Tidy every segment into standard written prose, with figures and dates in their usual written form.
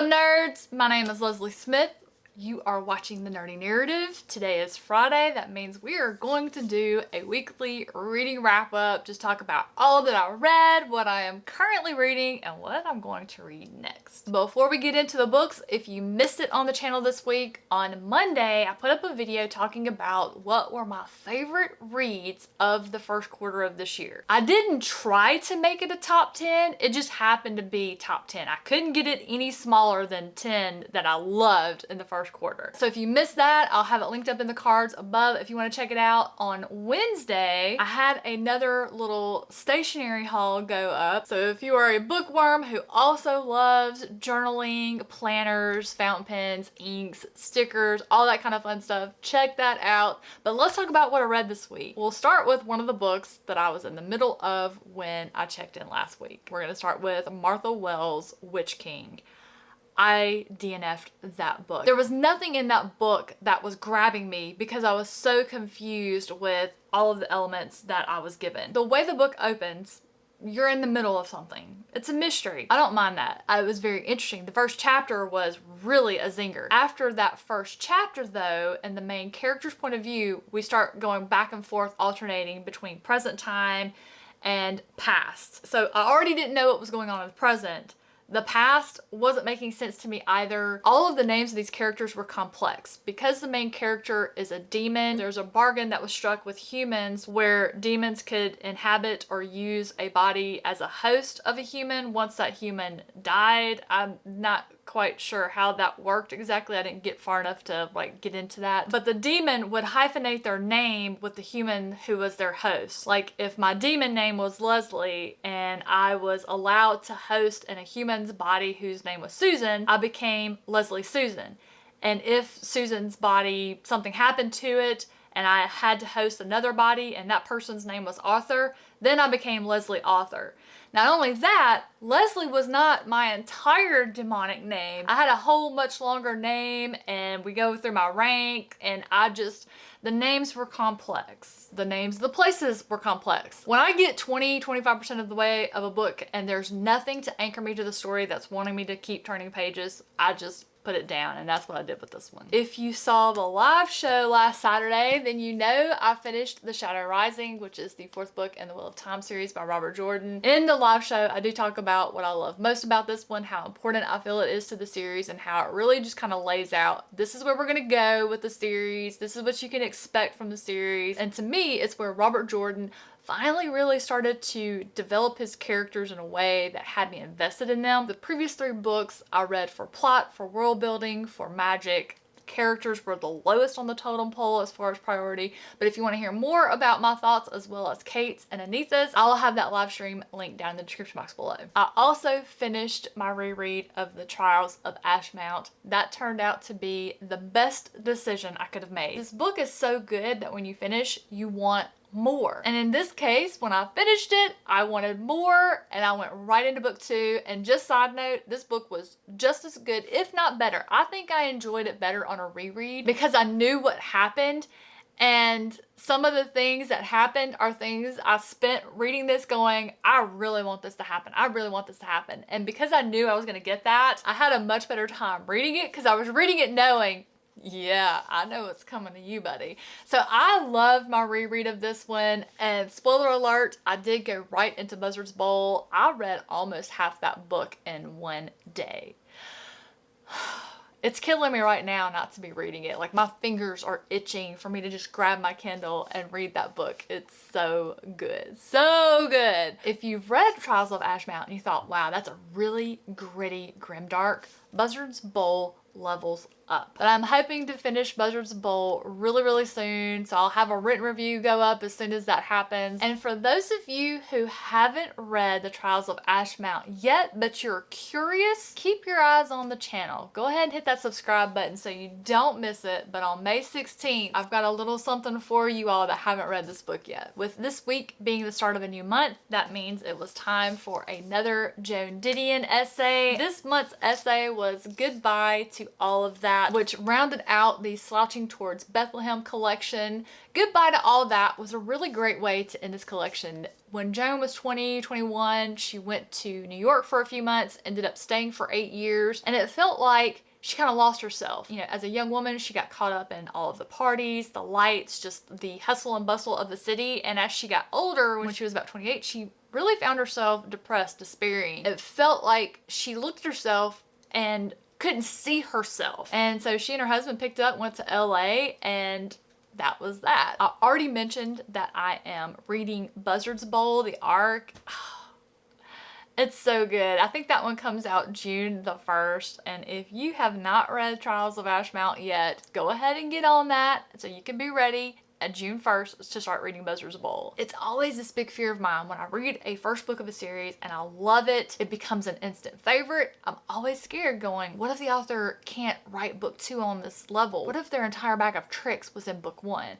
What's up, nerds? My name is Leslie Smith. You are watching The Nerdy Narrative. Today is Friday. That means we are going to do a weekly reading wrap up. Just talk about all that I read, what I am currently reading, and what I'm going to read next. Before we get into the books, if you missed it on the channel this week, on Monday, I put up a video talking about what were my favorite reads of the first quarter of this year. I didn't try to make it a top 10. It just happened to be top 10. I couldn't get it any smaller than 10 that I loved in the first quarter. So if you missed that, I'll have it linked up in the cards above if you want to check it out. On Wednesday, I had another little stationery haul go up. So if you are a bookworm who also loves journaling, planners, fountain pens, inks, stickers, all that kind of fun stuff, check that out. But let's talk about what I read this week. We'll start with one of the books that I was in the middle of when I checked in last week. We're going to start with Martha Wells' Witch King. I DNF'd that book. There was nothing in that book that was grabbing me because I was so confused with all of the elements that I was given. The way the book opens, you're in the middle of something. It's a mystery. I don't mind that. It was very interesting. The first chapter was really a zinger. After that first chapter though, and the main character's point of view, we start going back and forth, alternating between present time and past. So I already didn't know what was going on in the present. The past wasn't making sense to me either. All of the names of these characters were complex. Because the main character is a demon, there's a bargain that was struck with humans where demons could inhabit or use a body as a host of a human once that human died. I'm not quite sure how that worked exactly. I didn't get far enough to get into that. But the demon would hyphenate their name with the human who was their host. Like if my demon name was Leslie and I was allowed to host in a human's body whose name was Susan, I became Leslie Susan. And if Susan's body, something happened to it and I had to host another body and that person's name was Arthur, then I became Leslie Arthur. Not only that, Leslie was not my entire demonic name. I had a whole much longer name and we go through my rank and the names were complex. The names of the places were complex. When I get 20-25% of the way of a book and there's nothing to anchor me to the story that's wanting me to keep turning pages, I just put it down, and that's what I did with this one. If you saw the live show last Saturday, then you know I finished The Shadow Rising, which is the fourth book in the Wheel of Time series by Robert Jordan. In the live show, I do talk about what I love most about this one, how important I feel it is to the series, and how it really just kind of lays out, this is where we're gonna go with the series, this is what you can expect from the series. And to me, it's where Robert Jordan finally really started to develop his characters in a way that had me invested in them. The previous three books I read for plot, for world building, for magic. The characters were the lowest on the totem pole as far as priority. But if you want to hear more about my thoughts as well as Kate's and Anita's, I'll have that live stream linked down in the description box below. I also finished my reread of The Trials of Ashmount. That turned out to be the best decision I could have made. This book is so good that when you finish, you want more. And in this case, when I finished it, I wanted more and I went right into book 2. And just side note, this book was just as good, if not better. I think I enjoyed it better on a reread because I knew what happened, and some of the things that happened are things I spent reading this going, I really want this to happen. I really want this to happen. And because I knew I was going to get that, I had a much better time reading it because I was reading it knowing, yeah, I know what's coming to you, buddy. So I loved my reread of this one, and spoiler alert, I did go right into Buzzard's Bowl. I read almost half that book in one day. It's killing me right now not to be reading it. Like my fingers are itching for me to just grab my Kindle and read that book. It's so good. So good. If you've read Trials of Ashmount and you thought, wow, that's a really gritty, grimdark, Buzzard's Bowl levels up. But I'm hoping to finish Buzzard's Bowl really, really soon. So I'll have a written review go up as soon as that happens. And for those of you who haven't read The Trials of Ashmount yet, but you're curious, keep your eyes on the channel. Go ahead and hit that subscribe button so you don't miss it. But on May 16th, I've got a little something for you all that haven't read this book yet. With this week being the start of a new month, that means it was time for another Joan Didion essay. This month's essay was Goodbye to to all of that, which rounded out the Slouching Towards Bethlehem collection. Goodbye to All That was a really great way to end this collection. When Joan was 20, 21, she went to New York for a few months, ended up staying for 8 years, and it felt like she kind of lost herself. You know, as a young woman, she got caught up in all of the parties, the lights, just the hustle and bustle of the city. And as she got older, when she was about 28, she really found herself depressed, despairing. It felt like she looked at herself and couldn't see herself. And so she and her husband picked up, went to LA, and that was that. I already mentioned that I am reading Buzzard's Bowl, the arc. It's so good. I think that one comes out June the 1st. And if you have not read Trials of Ashmount yet, go ahead and get on that so you can be ready at June 1st to start reading Buzzard's Bowl. It's always this big fear of mine when I read a first book of a series and I love it, it becomes an instant favorite. I'm always scared going, what if the author can't write book 2 on this level? What if their entire bag of tricks was in book 1?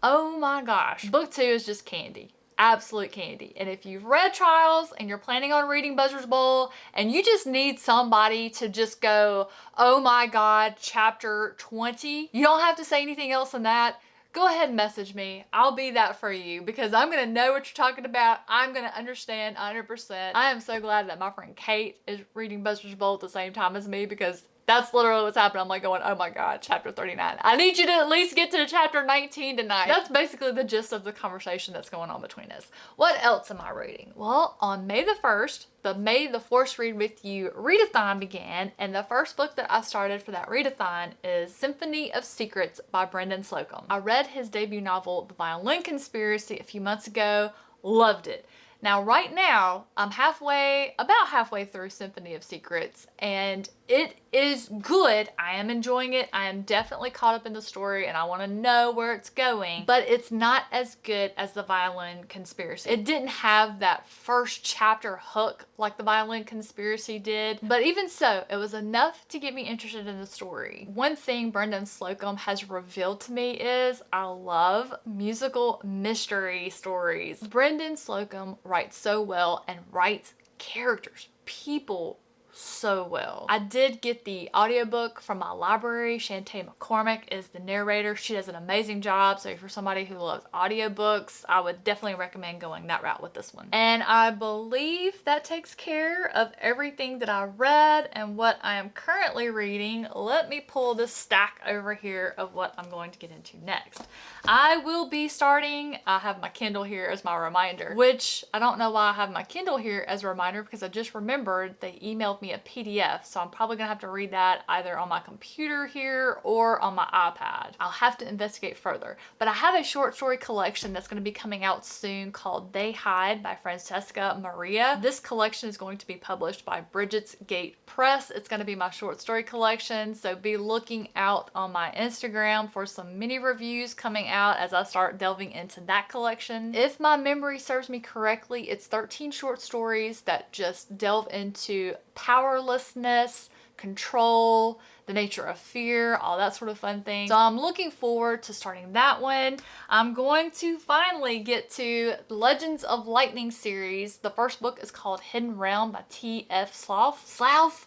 Oh my gosh. Book 2 is just candy. Absolute candy. And if you've read Trials and you're planning on reading Buzzard's Bowl and you just need somebody to just go, oh my God, chapter 20, you don't have to say anything else than that. Go ahead and message me. I'll be that for you because I'm going to know what you're talking about. I'm going to understand 100%. I am so glad that my friend Kate is reading Buzzard's Bowl at the same time as me because that's literally what's happening. I'm like going, oh my God, chapter 39. I need you to at least get to chapter 19 tonight. That's basically the gist of the conversation that's going on between us. What else am I reading? Well, on May the 1st, the May the Force Read With You Read-a-thon began, and the first book that I started for that read-a-thon is Symphony of Secrets by Brendan Slocum. I read his debut novel, The Violin Conspiracy, a few months ago. Loved it. Now, right now, I'm about halfway through Symphony of Secrets, and it is good. I am enjoying it. I am definitely caught up in the story, and I want to know where it's going, but it's not as good as The Violin Conspiracy. It didn't have that first chapter hook like The Violin Conspiracy did, but even so, it was enough to get me interested in the story. One thing Brendan Slocum has revealed to me is I love musical mystery stories. Brendan Slocum writes so well and writes characters, people so well. I did get the audiobook from my library. Shantae McCormick is the narrator. She does an amazing job. So if you're somebody who loves audiobooks, I would definitely recommend going that route with this one. And I believe that takes care of everything that I read and what I am currently reading. Let me pull this stack over here of what I'm going to get into next. I will be starting, I have my Kindle here as my reminder, which I don't know why I have my Kindle here as a reminder because I just remembered they emailed me a PDF, so I'm probably gonna have to read that either on my computer here or on my iPad. I'll have to investigate further, but I have a short story collection that's gonna be coming out soon called They Hide by Francesca Maria. This collection is going to be published by Bridget's Gate Press. It's gonna be my short story collection, so be looking out on my Instagram for some mini reviews coming out as I start delving into that collection. If my memory serves me correctly, it's 13 short stories that just delve into powerlessness, control, the nature of fear, all that sort of fun thing. So I'm looking forward to starting that one. I'm going to finally get to the Legends of Lightning series. The first book is called Hidden Realm by T.F. Slauf?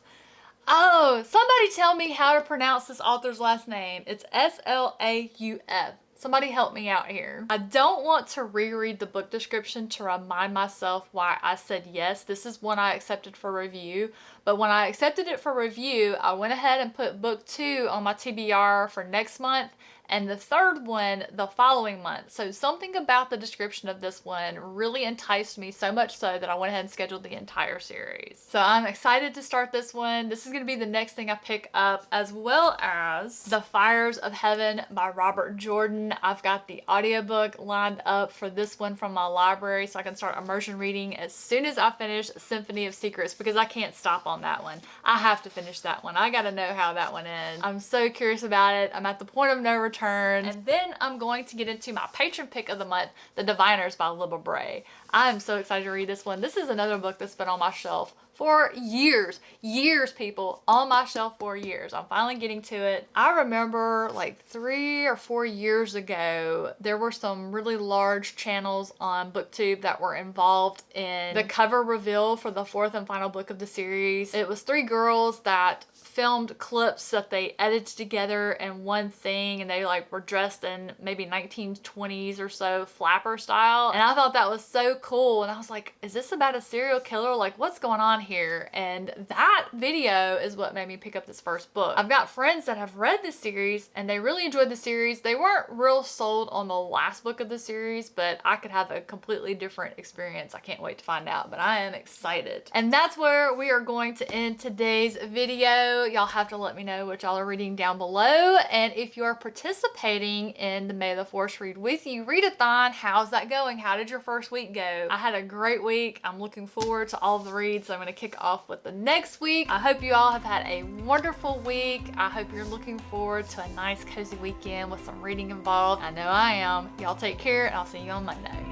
Oh, somebody tell me how to pronounce this author's last name. It's S-L-A-U-F. Somebody help me out here. I don't want to reread the book description to remind myself why I said yes. This is one I accepted for review, but when I accepted it for review, I went ahead and put book 2 on my TBR for next month and the third one the following month. So something about the description of this one really enticed me, so much so that I went ahead and scheduled the entire series. So I'm excited to start this one. This is gonna be the next thing I pick up, as well as The Fires of Heaven by Robert Jordan. I've got the audiobook lined up for this one from my library so I can start immersion reading as soon as I finish Symphony of Secrets, because I can't stop on that one. I have to finish that one. I gotta know how that one ends. I'm so curious about it. I'm at the point of no return. And then I'm going to get into my patron pick of the month, The Diviners by Libba Bray. I'm so excited to read this one. This is another book that's been on my shelf for years, people, on my shelf for years. I'm finally getting to it. I remember like 3 or 4 years ago, there were some really large channels on BookTube that were involved in the cover reveal for the 4th and final book of the series. It was 3 girls that filmed clips that they edited together in one thing, and they like were dressed in maybe 1920s or so flapper style. And I thought that was so cool. And I was like, is this about a serial killer? Like, what's going on here? And that video is what made me pick up this first book. I've got friends that have read this series and they really enjoyed the series. They weren't real sold on the last book of the series, but I could have a completely different experience. I can't wait to find out, but I am excited. And that's where we are going to end today's video. Y'all have to let me know what y'all are reading down below. And if you're participating in the May the Force Read With You read-a-thon, how's that going? How did your first week go? I had a great week. I'm looking forward to all the reads I'm going to kick off with the next week. I hope you all have had a wonderful week. I hope you're looking forward to a nice cozy weekend with some reading involved. I know I am. Y'all take care, and I'll see you on Monday.